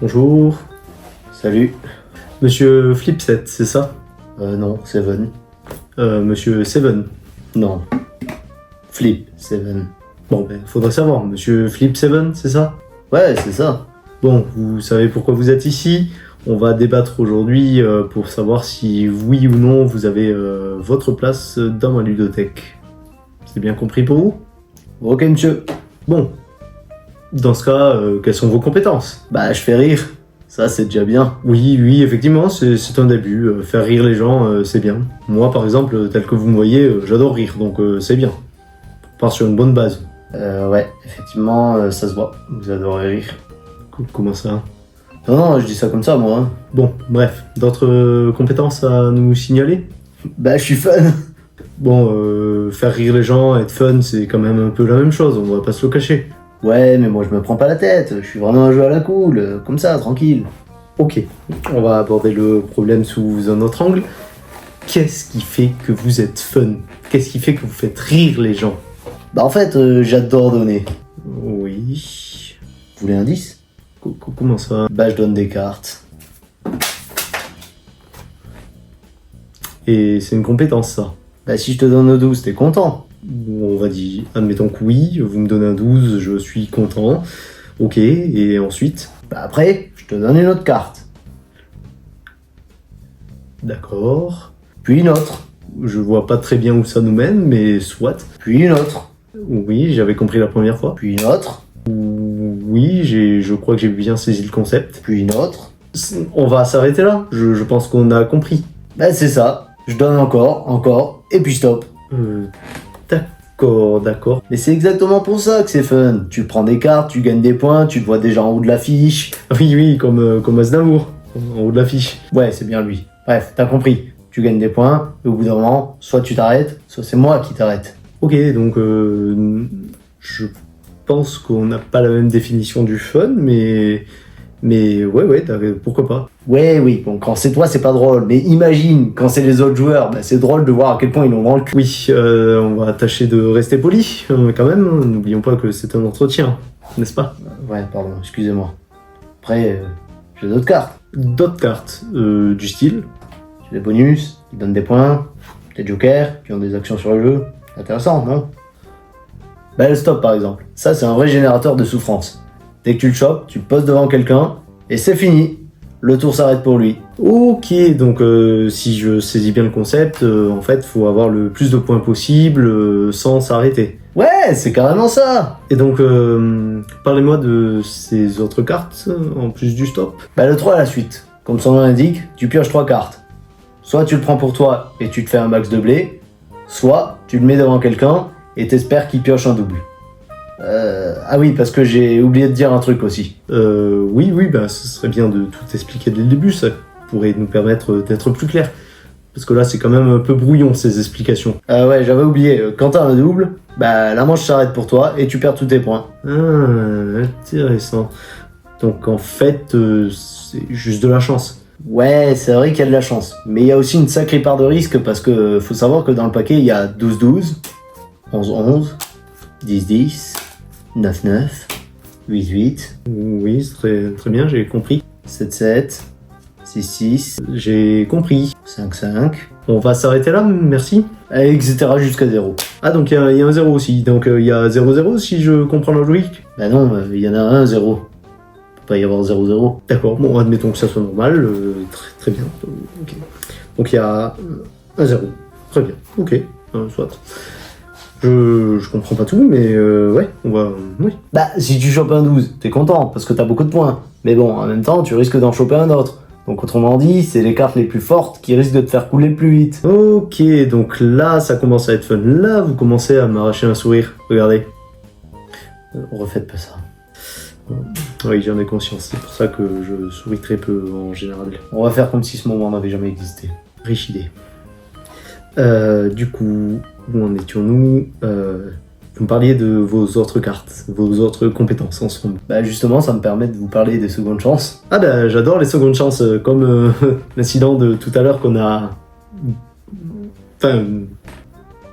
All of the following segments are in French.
Bonjour. Salut. Monsieur Flipset, c'est ça? Non, Seven. Monsieur Seven. Non. Flip, Seven. Bon, ben, faudrait savoir. Monsieur Flip Seven, c'est ça? Ouais, c'est ça. Bon, vous savez pourquoi vous êtes ici. On va débattre aujourd'hui pour savoir si oui ou non vous avez votre place dans ma ludothèque. C'est bien compris pour vous? Ok, monsieur. Bon. Dans ce cas, quelles sont vos compétences? Bah, je fais rire. Ça, c'est déjà bien. Oui, effectivement, c'est un début. Faire rire les gens, c'est bien. Moi, par exemple, tel que vous me voyez, j'adore rire, donc c'est bien. On part sur une bonne base. Ouais, effectivement, ça se voit. Vous adorez rire. Comment ça? Non, je dis ça comme ça, moi. Hein. Bon, bref, d'autres compétences à nous signaler? Bah, je suis fun. Bon, faire rire les gens, être fun, c'est quand même un peu la même chose, on va pas se le cacher. Ouais, mais moi, je me prends pas la tête. Je suis vraiment un jeu à la cool. Comme ça, tranquille. Ok, on va aborder le problème sous un autre angle. Qu'est-ce qui fait que vous êtes fun? Qu'est-ce qui fait que vous faites rire les gens? Bah, en fait, j'adore donner. Oui... Vous voulez un 10? Comment ça? Bah, je donne des cartes. Et c'est une compétence, ça. Bah, si je te donne 12, t'es content? On va dire, admettons que oui, vous me donnez un 12, je suis content. Ok, et ensuite? Bah, après, je te donne une autre carte. D'accord. Puis une autre. Je vois pas très bien où ça nous mène, mais soit. Puis une autre. Oui, j'avais compris la première fois. Puis une autre. Oui, je crois que j'ai bien saisi le concept. Puis une autre. On va s'arrêter là, je pense qu'on a compris. Bah, c'est ça. Je donne encore, et puis stop. D'accord. Mais c'est exactement pour ça que c'est fun. Tu prends des cartes, tu gagnes des points, tu te vois déjà en haut de l'affiche. Oui, comme Aznavour, en haut de l'affiche. Ouais, c'est bien lui. Bref, t'as compris. Tu gagnes des points, et au bout d'un moment, soit tu t'arrêtes, soit c'est moi qui t'arrête. Ok, donc je pense qu'on n'a pas la même définition du fun, mais ouais, pourquoi pas. Ouais, oui, bon, quand c'est toi, c'est pas drôle. Mais imagine, quand c'est les autres joueurs, bah, c'est drôle de voir à quel point ils l'ont dans le cul. Oui, on va tâcher de rester poli, quand même. N'oublions pas que c'est un entretien, n'est-ce pas? Ouais, pardon, excusez-moi. Après, j'ai d'autres cartes. D'autres cartes, du style. J'ai des bonus, qui donnent des points, des jokers, qui ont des actions sur le jeu. Intéressant, non? Bah, le stop, par exemple. Ça, c'est un vrai générateur de souffrance. Dès que tu le chopes, tu le poses devant quelqu'un, et c'est fini. Le tour s'arrête pour lui. Ok, donc si je saisis bien le concept, en fait, faut avoir le plus de points possible sans s'arrêter. Ouais, c'est carrément ça. Et donc, parlez-moi de ces autres cartes, en plus du stop. Bah, le 3 à la suite. Comme son nom l'indique, tu pioches 3 cartes. Soit tu le prends pour toi et tu te fais un max de blé, soit tu le mets devant quelqu'un et t'espères qu'il pioche un double. Ah oui, parce que j'ai oublié de dire un truc aussi. Oui, bah, ce serait bien de tout expliquer dès le début, ça pourrait nous permettre d'être plus clair. Parce que là, c'est quand même un peu brouillon, ces explications. Ouais, j'avais oublié. Quand t'as un double, bah la manche s'arrête pour toi et tu perds tous tes points. Ah, intéressant. Donc en fait, c'est juste de la chance. Ouais, c'est vrai qu'il y a de la chance. Mais il y a aussi une sacrée part de risque parce que faut savoir que dans le paquet, il y a 12-12, 11-11, 10-10, 9-9, 8-8, Oui, c'est très bien, j'ai compris. 7-7, 6-6, J'ai compris. 5-5, On va s'arrêter là, merci. etc. jusqu'à 0. Ah, donc il y a un 0 aussi. Donc il y a 0-0 si je comprends la logique. Bah non, il y en a un 0. Peut pas y avoir 0-0. D'accord, bon, admettons que ça soit normal. Très bien. Ok. Donc il y a un 0. Très bien. Ok, soit. Je comprends pas tout, mais ouais, on va... Oui. Bah, si tu chopes un 12, t'es content, parce que t'as beaucoup de points. Mais bon, en même temps, tu risques d'en choper un autre. Donc autrement dit, c'est les cartes les plus fortes qui risquent de te faire couler le plus vite. Ok, donc là, ça commence à être fun. Là, vous commencez à m'arracher un sourire. Regardez. Refaites pas ça. Oui, j'en ai conscience. C'est pour ça que je souris très peu en général. On va faire comme si ce moment n'avait jamais existé. Riche idée. Du coup, où en étions-nous? Vous me parliez de vos autres cartes, vos autres compétences en somme. Bah justement, ça me permet de vous parler des secondes chances. Ah bah j'adore les secondes chances, comme l'incident de tout à l'heure qu'on a... Enfin...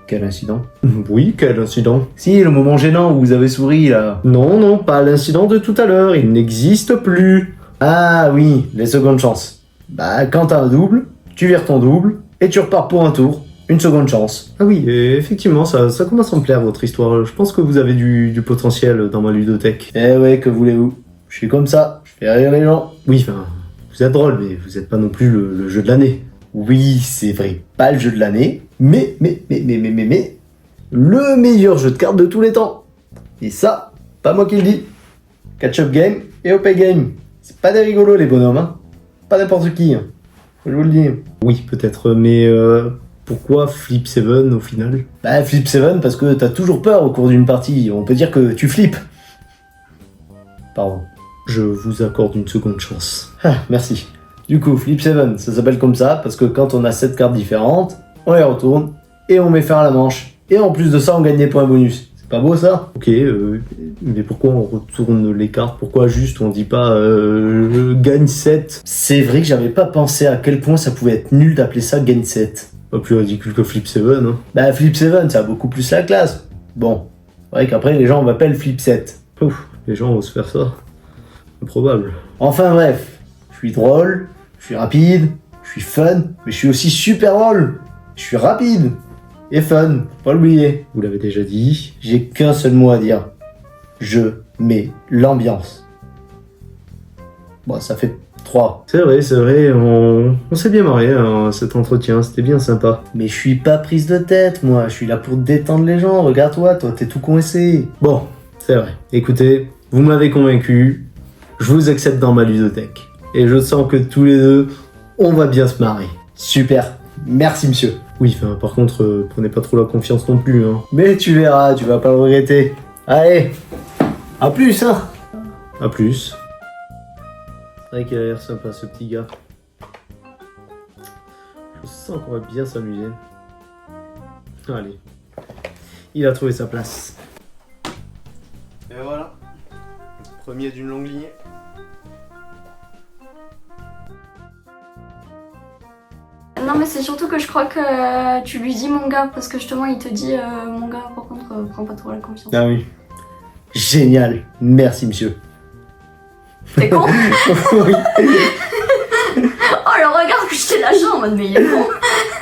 Quel incident? Oui, quel incident? Si, le moment gênant où vous avez souri, là. Non, pas l'incident de tout à l'heure, il n'existe plus. Ah oui, les secondes chances. Bah, quand t'as un double, tu vires ton double et tu repars pour un tour. Une seconde chance. Ah oui, effectivement, ça commence à me plaire votre histoire. Je pense que vous avez du potentiel dans ma ludothèque. Eh ouais, que voulez-vous? Je suis comme ça, je fais rire les gens. Oui, enfin, vous êtes drôle, mais vous n'êtes pas non plus le jeu de l'année. Oui, c'est vrai, pas le jeu de l'année, mais, le meilleur jeu de cartes de tous les temps. Et ça, pas moi qui le dis. Catch-up game et OP game. C'est pas des rigolos les bonhommes, hein. Pas n'importe qui, hein. Je vous le dis. Oui, peut-être, mais pourquoi Flip 7 au final? Bah, Flip 7 parce que t'as toujours peur au cours d'une partie. On peut dire que tu flippes. Pardon. Je vous accorde une seconde chance. Ah, merci. Du coup, Flip 7, ça s'appelle comme ça parce que quand on a 7 cartes différentes, on les retourne et on met fin à la manche. Et en plus de ça, on gagne des points bonus. C'est pas beau ça? Ok, mais pourquoi on retourne les cartes? Pourquoi juste on dit pas gagne 7? C'est vrai que j'avais pas pensé à quel point ça pouvait être nul d'appeler ça gagne 7. Pas plus ridicule que Flip 7, hein. Bah, Flip 7, ça a beaucoup plus la classe. Bon, c'est vrai qu'après, les gens m'appellent Flip 7. Ouf, les gens osent faire ça. Improbable. Enfin bref, je suis drôle, je suis rapide, je suis fun, mais je suis aussi super drôle. Je suis rapide et fun, faut pas l'oublier. Vous l'avez déjà dit. J'ai qu'un seul mot à dire. Je mets l'ambiance. Bon, ça fait 3. C'est vrai, on s'est bien marré, hein, cet entretien, c'était bien sympa. Mais je suis pas prise de tête, moi. Je suis là pour détendre les gens. Regarde-toi, toi, t'es tout coincé. Bon, c'est vrai. Écoutez, vous m'avez convaincu, je vous accepte dans ma ludothèque. Et je sens que tous les deux, on va bien se marrer. Super. Merci, monsieur. Oui, enfin, par contre, prenez pas trop la confiance non plus, hein. Mais tu verras, tu vas pas le regretter. Allez, à plus, hein. À plus. C'est vrai qu'il a l'air sympa, ce petit gars. Je sens qu'on va bien s'amuser. Allez. Il a trouvé sa place. Et voilà. Premier d'une longue lignée. Non mais c'est surtout que je crois que tu lui dis mon gars parce que justement il te dit mon gars par contre prends pas trop la confiance. Ah oui. Génial. Merci, monsieur. T'es con? Oui. Oh le regard que je t'ai lâché en mode mais il est con.